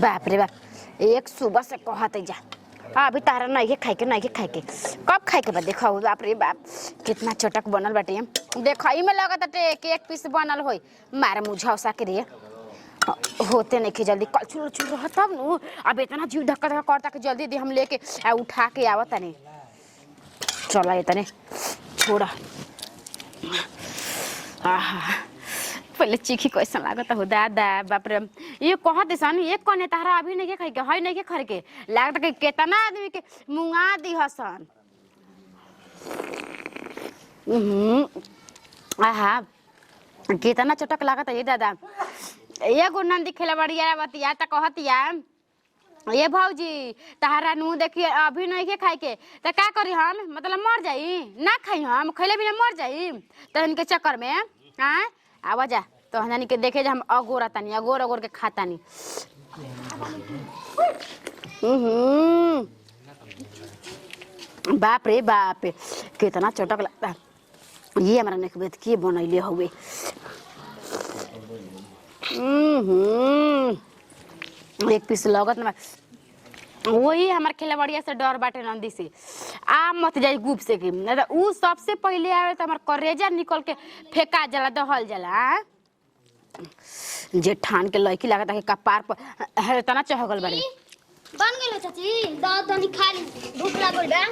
बाप रे बाप एक सुबह से कहते जा अभी तारा नहीं खाए के कब खाए के बाद देखो बाप रे बाप कितना चटक बनल बाटे देखई में लगत कि एक पीस बनल होई मारे मुझौसा के रे होते नहीं के जल्दी कलछुल चुल रह तब नु अब इतना जीव धक्का धक्का करता कि जल्दी दे हम लेके उठा के आवत नहीं चला ये तने छोड़ा आहा पहले चीखी कैसा लागत हो दादा बाप रे ये कहत सन एक कने तारा अभी नहीं के खाई के हई नहीं के खर के लागत कि केतना आदमी के मुंगा दी हसन आहा कितना चटक लागत है ये दादा एगो नंदी खेला बढ़िया बतिया त कहतिया ये भौजी तारा नु देखिए अभी नहीं के खाई के त का करी हम मतलब मर जाई ना खाई हम खैले बिना मर जाई त इनके चक्कर में हां आवा जा तो हनानी के देखे जा हम अगोरा तानी अगोर के खातानी बाप रे बाप कितना चटक लगता ये हमारा नेकबेत के बनैले हुए एक पीस लगत ना वही हमारे खेला बढ़िया से डर बाटे नंदी से आ मत जाई गुप से कि उ सबसे पहले आवे तो हमार करेजा निकल के फेंका जाला दहल जाला जे ठान के लड़की लागत है कपार पर तना चहगल बारे बन गेलो चाची दाद तनी खा ली भूख लागल बा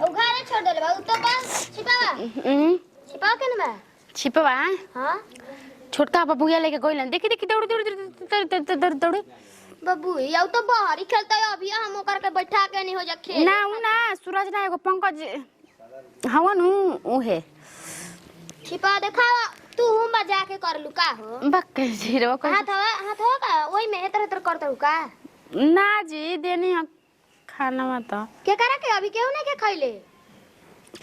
ओ घरे छोड़ देले बा तो बस छिपावा केने बा छिपावा हां छोटका बबुया लेके गइलन देखी दौड़ बबू यौ तो बाहरी खेलता है अभी हम ओकर के बैठा के नहीं हो जा खेल ना सूरज ना एगो पंकज हवन उ है छिपा देखावा तू हम बजा के कर लू का हो बक जीरो को हाथ हो का ओई में हेतर करत हु का ना जी देनी खाना में तो के करा के अभी केहू नहीं के खइले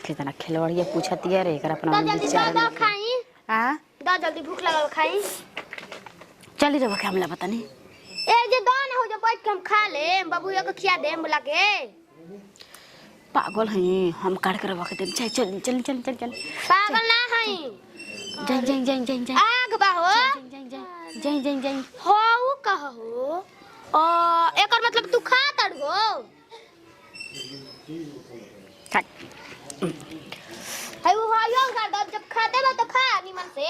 कितना खिलवड़िया पूछतिया रे एकर अपना जल्दी दा खाई हां दा जल्दी भूख लगल खाई चली रे बके हमला पता नहीं ए जे दान हो जो बैठ के हम खा ले बाबूया को खिया दे बुला के पागल है हम काट कर रख दे चल पागल ना है जय आग बा हो जय हो कहो ओ एकर मतलब तू खा तड़ हो है वो हो कर जब खाते बा तो खा निमन से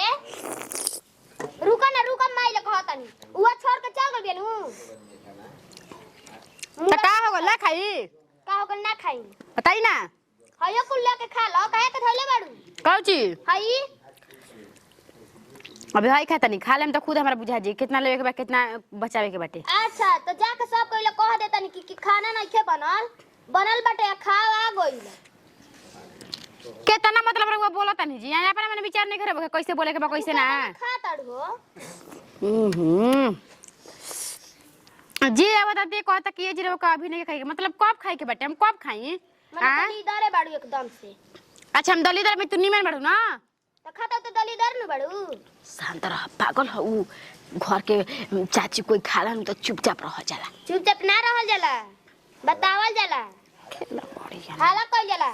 रुका माई ले कहता नहीं उहा छोड़ के चल गल बेनु त का हो गल खाई का हो गल ना खाई बताई ना हयो कुल लेके खा लो काहे के धइले बाड़ू कौची हई अबे हई खाता नहीं खा लेम त खुद हमरा बुझा जी कितना लेवे के बा कितना बचावे के बाटे अच्छा तो जाके सब कोई ले कह देता नहीं कि खाना नहीं खे बनल बाटे खावा गइल केतना मतलब रे वो बोलता नहीं जी यहाँ पर मैंने विचार नहीं करे कैसे बोले के बा कैसे ना खा तड़ हो जी अब बताते कहता कि ये जीरो का अभी नहीं खाएंगे मतलब कब खाए के बाटे हम कब खाई मतलब दलीदार बाड़ू एकदम से अच्छा हम दलीदार में तू निमन बाड़ू ना तो खाता तो दलीदार न बाड़ू शांत रह पागल हो उ घर के चाची कोई खाला न तो चुपचाप रह जाला चुपचाप ना रहल जाला बतावल जाला खेला बढ़िया हाला कइल जाला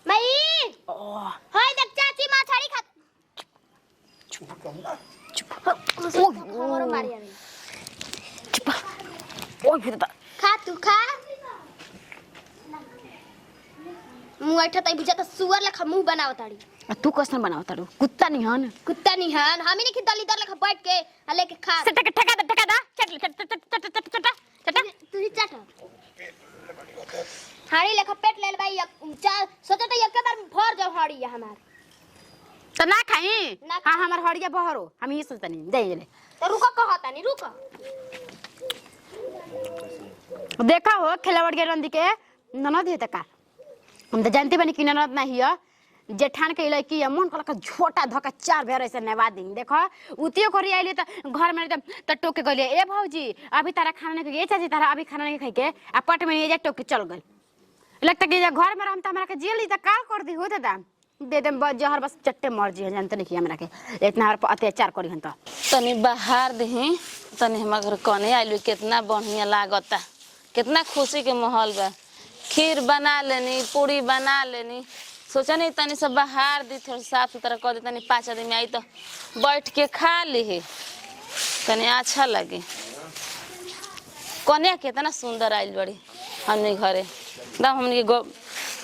मई ओ हाय देख चाची माछाड़ी खा चुप हमरो मारी आवे चुप ओए फिर खा तू खा मुंह ऐठा तई बुझा त सुअर लखा मुंह बनाव ताड़ी तू कैसन बनाव तारू कुत्ता निहन हमी नहीं कि दलीदार लखा बैठ के लेके खा ठका दा चट तू ही चाट हाड़ी लेखा पेट लेल भाई सोचा तो एक बार भर जाओ हाड़ी हमार तो ना खाई हां हमार हड़िया बहरो हम ये सोचतनी दे ले तो रुको कहता नहीं रुको देखा हो खिलावड़ के रंदी के ननद है का हम तो जानते बनी कि ननद नहीं है जेठान के लड़की है मन कल का झोटा धक्का चार भेर ऐसे नेवा दी देखो उतियो करी आइले त घर में त टोक के गइले ए भौजी अभी तारा खाना नहीं खाई ए चाची तारा अभी खाना नहीं खाई के अपट में ये टोक के चल गइल लगता कि घर में रहम त हमरा के जेल त काल कर दी हो दादा दे दे जहर बस चट्टे मर जी जानते नहीं कि हमरा के इतना हर अत्याचार करी हन त तनी बाहर दही तनी हम घर कने आइलु कितना बढ़िया लागता कितना खुशी के माहौल बा खीर बना लेनी पूरी बना लेनी सोचा नहीं तनी सब बाहर दी थोड़ा साफ सुथरा कर दे तनी 5 आदमी आई तो बैठ के खा ली तनी अच्छा लगे। कन्या कितना सुंदर आइल बड़ी हमने घरे, एकदम हमने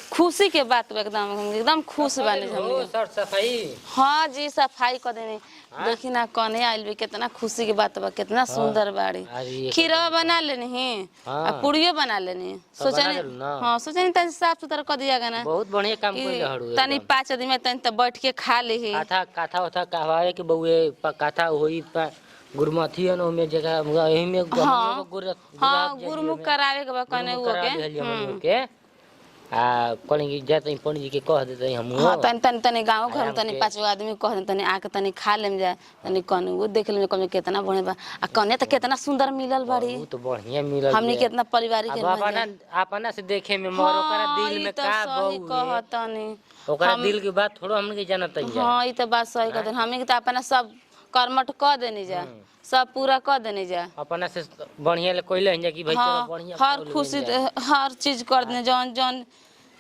खुशी के बात बा, एकदम खुश बानी हम। सर सफाई हाँ जी सफाई कर देनी। देखी ना कन्या आइल भी, कितना खुशी के बात बा, कितना सुंदर बाड़ी। खीरवा बना लेनी और पूड़ियो बना लेनी। सोचनी हाँ सोचनी तनी साफ सुथरा कर दिया ना, बहुत बढ़िया काम कइले हड़ू। तनी 5 आदमी में तनी बैठ के खा ली। काथा उथा कहवाए के बउए काथा होई गुरमथी न में जगह एही में हाँ गुरमुख करावे के बा कने वो के आ कहीं जाते पंडित जी के कह देते हम। हाँ तनी गाँव घर में तनी 5 आदमी कह दे, तनी आके तनी खा लेम जाए, तनी कने वो देख लेम कने कितना बढ़िया बा। आ कने तो कितना सुंदर मिलल बाड़ी, बहुत बढ़िया मिलल। हमनी कितना परिवारिक के अपना से देखे में मोर ओकरा दिल में का सही कहतनी, ओकरा दिल के बात थोड़ा हमनी के जानत है। हां ई तो बात सही कहतनी। हमनी के तो अपना सब कर्मठ क देनी जा, सब पूरा कर देनी जा, अपना से बढ़िया ले कोइले हैं कि भाई चलो बढ़िया हर खुशी हर चीज कर देने, जौन जौन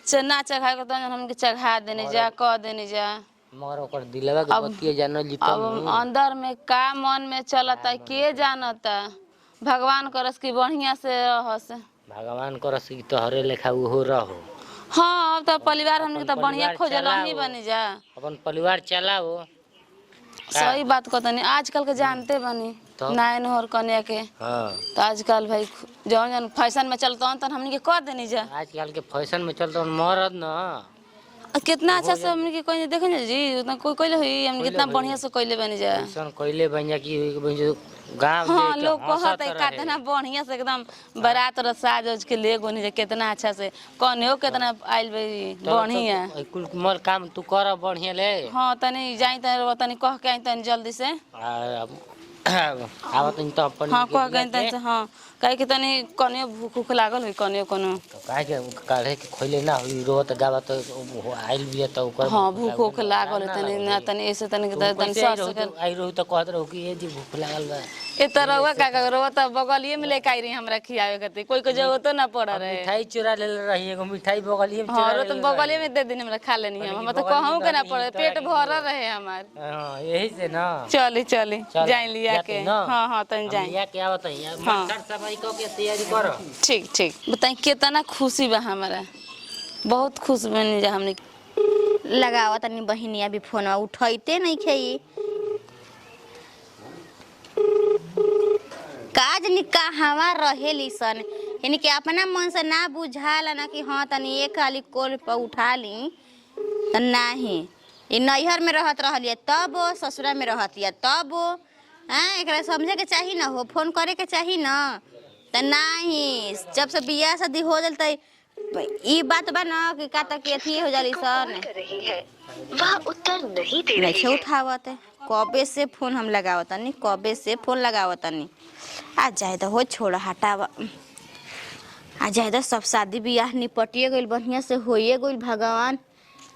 से ना चढ़ा के तौन हमके चढ़ा देने जा, कह देने जा। मगर ओकर दिलवा के बतिया जानल जी। अब अंदर में का मन में चलता के जानता, भगवान करस की बढ़िया से रहस, भगवान करस की तोहरे लेखा हो रहो। हाँ अब तो परिवार हमके तो बढ़िया खोजल ही बनी जा, अपन परिवार चलाओ। सही बात कहतनी। आजकल के जानते बनी नाइन और कन्या के। हाँ तो आजकल भाई जौन जौन फैशन में चलता तन हमनी के कर देनी जा। आजकल के फैशन में चलता मरद न कितना अच्छा से हमनी के कोई देखे ना जी, उतना कोई कोइले हुई हमनी कितना बढ़िया से कोइले बनी जा। फैशन कोइले बन जा की गांव हाँ लोग कहत है कितना बढ़िया से एकदम बारात और साज ओज के ले गोनी जा, कितना अच्छा से कन्यो कितना आइल बे बढ़िया। कुल मल काम तू कर बढ़िया ले। हाँ तनी जाई तनी कह के आई तनी जल्दी से आवत तो अपन। हाँ कह के तनी से हाँ काहे कि तनी कन्यो भूख उख लागल होई कन्यो कोनो काहे के काढ़े के खोइले ना होई रोत गावत आइल बिया त ओकर। हाँ भूख उख लागल तनी ना तनी ऐसे तनी तनी सस आई रहो त कहत रहो कि ए जी भूख लागल बा। ए तरवा का रवा त बगलिए में लेके आई रही हमरा खियावे खातिर, कोई को जरूरत ना पड़ रहे। मिठाई चुरा ले रही एगो मिठाई बगलिए में हाँ तो बगलिए में दे दिन हमरा खा लेनी हम तो कहूं के ना पड़े, पेट भरल रहे हमार। हां यही से ना चली चली जाई लिया के। हां हां तन जाई लिया के आवत है मटर सफाई क के तैयारी कर। ठीक ठीक बताई कितना खुशी बा हमरा, बहुत खुश बनी जा हमने। लगावत तनी बहिनिया भी फोनवा उठैते नहीं खई काज निका हवा रहेली सन, यानी कि अपना मन से ना बुझाला ना कि हाँ तनी एक खाली कॉल पर उठा ली त नहीं। ये नैहर में रहत रहलिए तब ससुरा में रहतिया तब एकरा समझे के चाही ना, हो फोन करे के चाही ना त नहीं। जब से बियाह शादी हो जल त ई बात बा ना कि का तक अथी हो जाली सन वह उत्तर नहीं दे रही है। उठावत है कबे से फोन हम लगावतनी, कबे से फोन लगावतनी। आ जाए तो हो छोड़ हटावा, आ जाए तो सब शादी बियाह निपटिए गइल बढ़िया से होइए गइल भगवान।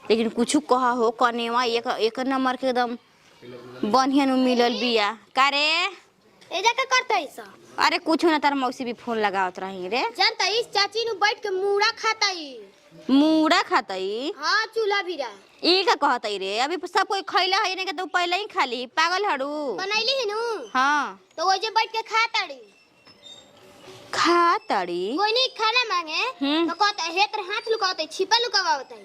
लेकिन कुछ कहा हो कनेवा एक नंबर के एकदम बढ़िया नु मिलल बिया का रे। ए जाके करतई सा। अरे कुछ ना तार मौसी भी फोन लगावत रही रे। जानता इस चाची नु बैठ के मूड़ा खाताई। मूड़ा खातई? हां चूल्हा भी रहा। ई का कहतई रे, अभी सब कोई खइला है ने के तो पहले ही खाली पागल हड़ू बनैली है नु। हां तो वो जे बैठ के खाताड़ी खातड़ी कोई नहीं खाना मांगे तो कहता है तेरे हाथ लुकावते छिपा लुकावत है।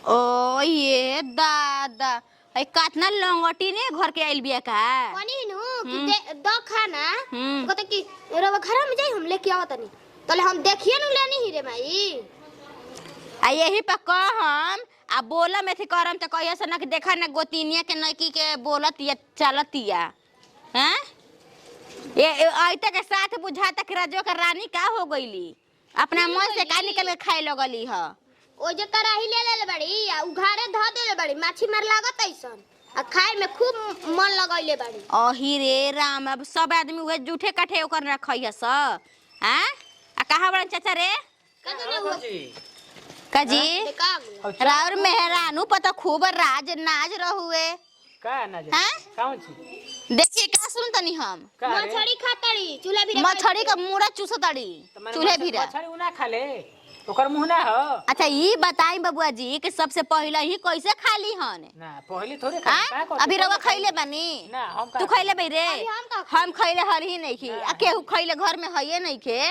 ओ ये दादा है कातना लंगटी ने घर के आइल बिया का कोनी नु कि दो खाना तो कहता कि रे घर में जाई हम लेके आवत नहीं तले हम देखिए नु लेनी ही रे भाई। आ यही पे कहम आ बोला में थी करम त कहिया से ना कि देखा ना गोतिनिया के नकी के बोलत या चलतिया हैं। ये आइता के साथ बुझाता कि राजो का रानी का हो गईली, अपना मन से का निकल के खाए लगली ह। ओ जे कराही ले बड़ी आ उघारे ध देले बड़ी माछी मार लागत ऐसन आ खाए में खूब मन लगैले बड़ी। अही रे राम, अब सब आदमी वे जूठे काठे ओकर रखैया स हैं। आ कहां बड़न चाचा रे काजी राउर मेहरानू पता खूब राज नाज रहुए का ना जा हैं। कौन छी देखिए का सुन तनी हम मछली खातड़ी चूल्हा भी मछली का मुड़ा चूसतड़ी चूल्हे भी रे। मछली उना खा ले ओकर मुंह ना हो। अच्छा ये बताई बबुआ जी कि सबसे पहले ही कैसे खा ली हन? ना पहले थोड़े खा हाँ? अभी रवा खैले बनी? ना हम तू खैले बई रे? हम खैले हर ही नहीं खे। आ केहू खैले घर में हइए नहीं खे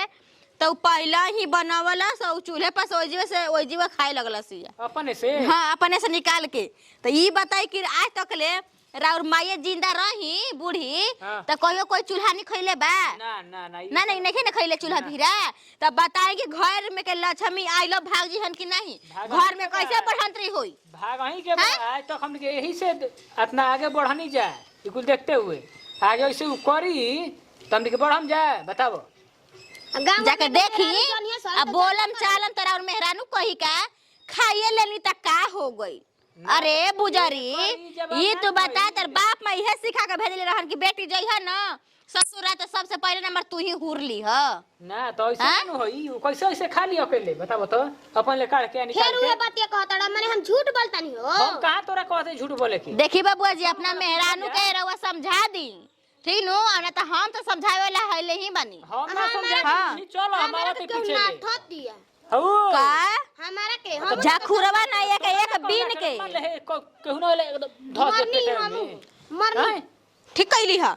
तो पहला ही बनावला सो चूल्हे पर ओई जीवा खाए लगला सिया अपने से। हाँ अपने से निकाल के। तो ये बताई कि आज तक ले राउर माये जिंदा रही बूढ़ी हाँ। तो कहियो कोई चूल्हा नहीं खैले बा? ना ना ना ना नहीं नहीं खैले चूल्हा भीरा। तब बताए कि घर में के लक्ष्मी आइलो भाग जी हन कि नहीं? घर में कैसे बढ़ंतरी होई? भाग वहीं के आज तक हम यही से इतना आगे बढ़नी जाए कुल देखते हुए आगे ऐसे करी तब के बढ़म जाए बताओ। जाके देखी अब बोलम चालम तोरा और मेहरानू कही का खाइए लेनी तक का हो गई। अरे बुजरी ये तो बता तेर बाप में यह सिखा के भेजले रहन कि बेटी जइहा न ससुरा तो सबसे पहले नंबर तू ही हुरली ह ना तो ऐसे न होई कैसे ऐसे खा लियो अकेले बताओ तो अपन ले काट के निकाल फिर के। उहे बात ये कहता माने हम झूठ बोलता नहीं हो। हम कहां तोरा कहते झूठ बोले की। देखी बाबूआ जी अपना मेहरानू के रवा समझा दी ठीक नो ना तो हम तो समझावे वाला हइले ही बनी। हम ना समझा हाँ। चलो हमारा के पीछे ना ले ठोक दिया हो का हमारा के हम जाखुरवा ना एक बीन के केहू ना ले एकदम धस मरनी देते हम में मरनी ठीक कैली ह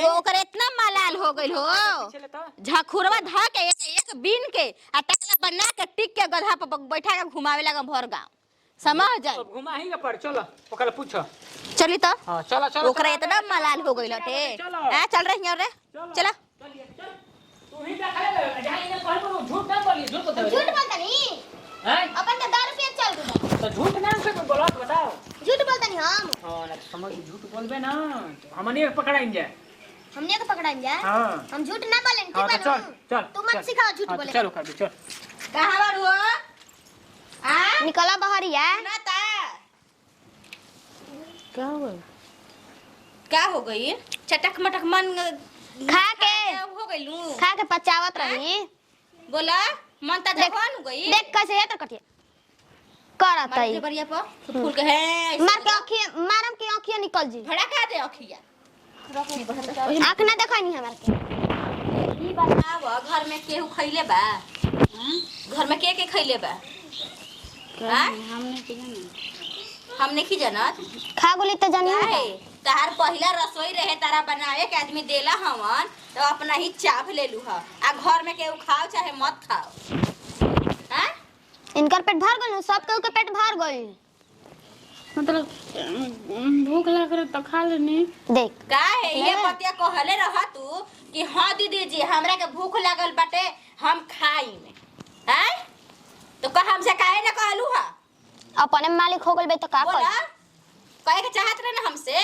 ओकर इतना मलाल हो गइल हो चले तो झाखुरवा धा के एक बीन के आ टकला बना के टिक के गधा पर बैठा के घुमावे लगा भर गांव समझ जाए। अब घुमा ही के पर चलो ओकरा पूछो। चली तो हां चलो चलो ओकरा इतना मलाल हो गइल हटे हां चल रही रे चला तू ही देखा ले जाई ने कहबो झूठ ना बोली झूठ बता झूठ बोलता नहीं हैं अपन तो 10 रुपया चल गया तो झूठ ना से बोलो बताओ। झूठ बोलता नहीं हम हां ना समझ झूठ बोलबे ना हमने पकड़ाएंगे। हमने को पकड़ाएंगे हां हम झूठ ना बोलेंगे हां ठीक तो है चल चल तू मत सिखाओ झूठ बोले। चलो कर चल कहां बारू आ निकला बहरिया ना ता क्या हुआ? क्या हो गई चटक मटक मन खा के हो गइलू खा के पचावत रही बोला मन ता जवान हो गई देख कैसे है तो कटिया करत है बढ़िया पर फूल के है मार के आंखिया मारम के आंखिया निकल जी भड़का दे अखिया आंख ना देखनी हमार के ई बताव घर में केहू खइले बा? घर में के खइले बा? हमने की जानत खा गोली तो जानी काहे तार पहिला रसोई रहे तारा बनावे के आदमी देला हमन तो अपना ही चाप ले लू ह आ घर में केहू खाओ चाहे मत खाओ हां इनकर पेट भर गइल सब के पेट भर गइल मतलब भूख लग रहा तो खा लेनी। देख काहे ये पतिया कहले रह तू कि हां दीदी जी हमरा के भूख लागल बाटे हम खाई में हैं तो का हमसे काहे ना कहलू ह अपने मालिक हो गइल बे तो का बोला कर कहे के चाहत रहे ना हमसे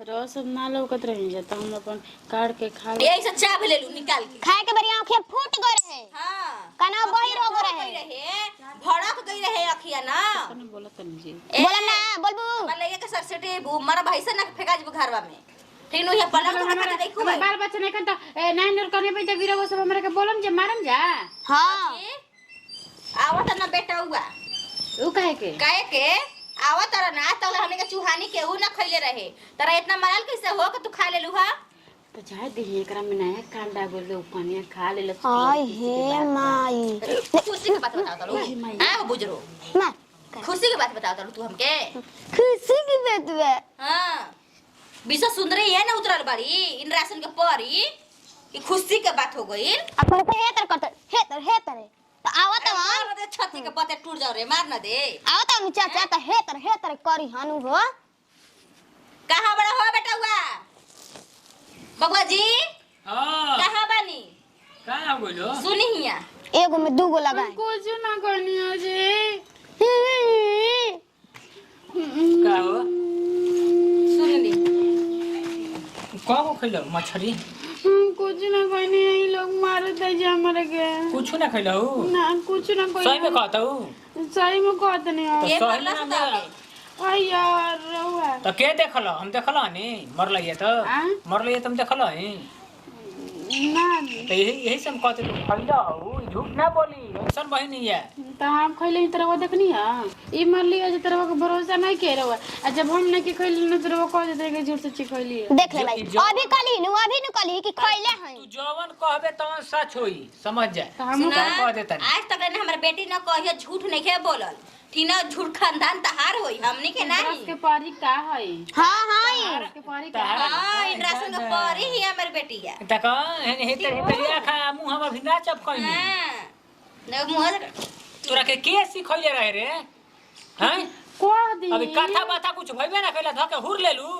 रो सब ना लौकत रही जाता हम अपन काट के खा ले। यही से चाप ले लू निकाल के खाए के बढ़िया आंखें फूट गए रहे हां काना बहिर हो गए रहे भड़क गई रहे अखिया ना तने बोला तनी जी बोला ना बोलबू मले के सरसटे मर भाई से ना फेंका जब घरवा में ठीक नो ये पलक तो हमरा देखू भाई बाल बच्चा नहीं करता नाइन और करने पे वीरा वो सब हमरा के बोलम जे मारम जा हां आवत ना बेटा हुआ ऊ काहे के आवत ना तो हमने के चूहानी केहू ना खइले रहे तरा इतना मलाल कैसे हो कि तू खा ले लू हा तो चाहे दी एकरा में नया कांडा बोल दे पानी खा ले हाय हे माई खुशी की बात बताओ तलू हां बुजरो मार खुशी की बात बताओ तलू तू हमके खुशी की बात है हां बिसा सुंदरी है ना उतरल बाड़ी इन राशन के परी कि खुशी के बात हो गई अपन के हेतर करत हेतर तो आवत हम दे छत्ती के पत्ते टूट जाओ रे मार ना दे आवत हम चाचा त हेतर करी हनु हो कहां बड़ा हो बेटा हुआ बबुआ जी हां कहां बानी का हो गइलो सुनी हिया एगो में दूगो लगाए कुछ ना करनी है जी का हो सुन ली का हो खइलो मछली कुछ ना करनी है ये लोग मारे थे जे हमारे के कुछ ना खइलो ना कुछ ना कोई सही में कहता हूं सही में कहत नहीं है ये सही मरला में सुतावे आ यार रहुआ तो के देखलो हम देखलो नी मर लइए तो आ? मर लइए तुम देखलो ही ना तो यही से हम कहते तू खइलो हो झूठ ना बोली अक्सर बहिनी है तो हम खैले तरह देखनी है ई मर लिया जे तरह के भरोसा नहीं के रहुआ आ जब हम नहीं के खैले न तरह कह देते के झूठ सच्ची खैली है देख ले भाई अभी कली नु कि खइले हैं तू जवन कहबे तवन सच होई समझ जाए सुना कह देता आज तक ने हमर बेटी न कहियो झूठ नहीं के बोलल ठीक ना झूठ खानदान तहार होई हमनी के नहीं के पारी का है हाँ हाँ के पारी का हां इंद्रा संग परी ही हमर बेटी है तक हे तरिया खा मुंह हम भिंगा चप खइनी हां न मुंह तोरा के सिखैले रहे रे हैं को दी अभी कथा बाता कुछ भइबे ना कइला धके हुर लेलू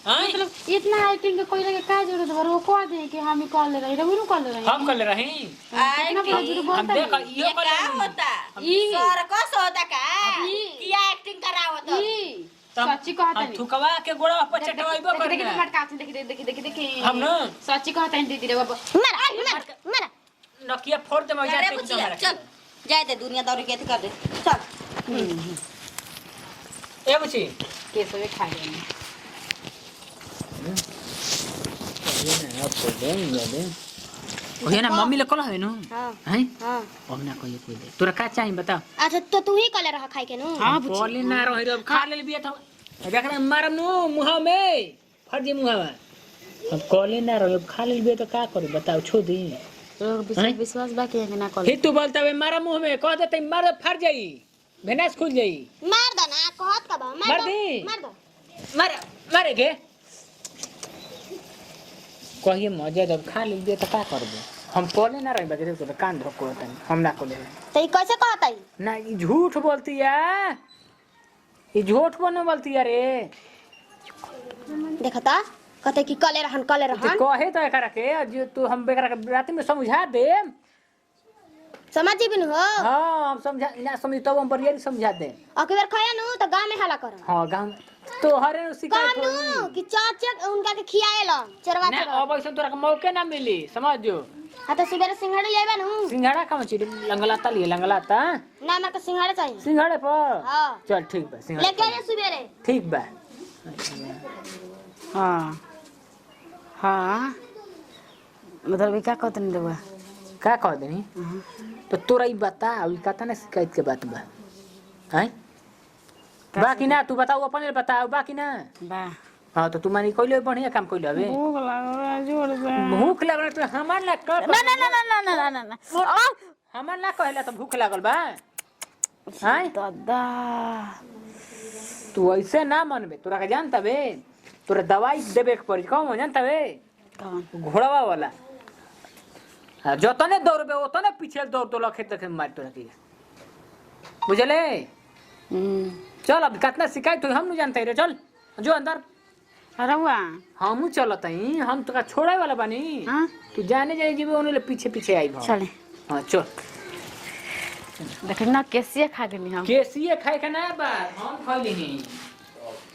हैं मतलब इतना एक्टिंग के कोई लगे का जरूरत है वो को दे कि हम ही कॉल ले रही रघु कॉल ले रही हम कर ले रही कितना बड़ा झूठ हम बोलता देख है इयो कर क्या होता ई सर्कस होता का ई। किया एक्टिंग करावत ई सच्ची कहता हम नहीं थुकवा के गोड़ा पर चटवाइबो कर देखिए मटका देखिए हम ना सच्ची कहता है दीदी रे बाबा मारा नकिया फोड़ दे मजा अरे ते बुचिया चल जाए दे दुनिया दौरी के कर दे चल ए बुची कैसे खा गए ओहे ना मम्मी ले कल है नु हाँ हैं हाँ हम ना कहिए कोई दे तोरा का चाहिए बता अच्छा तो तू ही कले रहा खाई के नु हां बोली ना रही रे खा ले बिया था देख ना मारम नु मुंह में फट जे मुंह में अब कॉले ना रही खा ले बिया तो का करी बताओ छो दी विश्वास बा के ना कॉल फिर तू बोलता है मारा मुंह में कह देते मार फट जाई भेनास खुल जाई मार दो ना कहत का बा मार दी मार दो मारे के कहिए मजा जब खा ले बिया तो का करबो हम कॉले ना रही बजे तो कान रखो तनी हम ना कॉले तो ई कैसे कहत आई ना ये झूठ बोलती है ये झूठ बोलने बोलती है रे देखता कहते कि कले रहन तो कहे तो एकरा के जो तू हम बेकरा के रात में समझा दे समझी बिन हो हां हम समझा ना समझ तो हम बढ़िया समझा दे अके बार खाया नु तो गांव में हला कर हां गांव तो हरे शिकायत कानू हो कि चाचा उनका के खियाएला चरवा ना चरवा अब ऐसा तोरा के मौके ना मिली समझ जो हां तो सुबह सिंघाड़े लेबा नु सिंघाड़ा का मछली लंगलाता लिए लंगलाता ना हमरा के सिंघाड़े चाहिए सिंघाड़े पर हां चल ठीक बा सिंघाड़ा लेके आ सुबह रे ठीक बा हाँ हाँ मतलब क्या कहते नहीं देवा का कह देनी तो तोरा ई बता ई कता ना शिकायत के बात बा हैं बाकी ना तू बताओ अपने बताओ बाकी ना बा हाँ तो तू मानी कोई बढ़िया काम कोई अबे भूख लगा जोर से भूख लागल तो हमार ना कर ना ना ना ना ना ना ना ना हमार ना कहला तो भूख लागल बा हैं दादा तू ऐसे ना मनबे तोरा के जानता बे तोरा दवाई देबे के पड़ी कौन जानता बे कौन घोड़वा वाला जतने दौड़बे ओतने पीछे दौड़ तो लखे तक मार तोरा के बुझले चल अब कितना शिकायत हो हम नहीं जानते रे चल जो अंदर अरे हुआ हमू चलत हई हम तोरा छोड़े वाला बानी हाँ तू जाने जाए जीबे ओने ले पीछे पीछे आई भाव चले हां चल देख ना कैसे खा गई हम केसिए खाए के ना बा हम खइली नहीं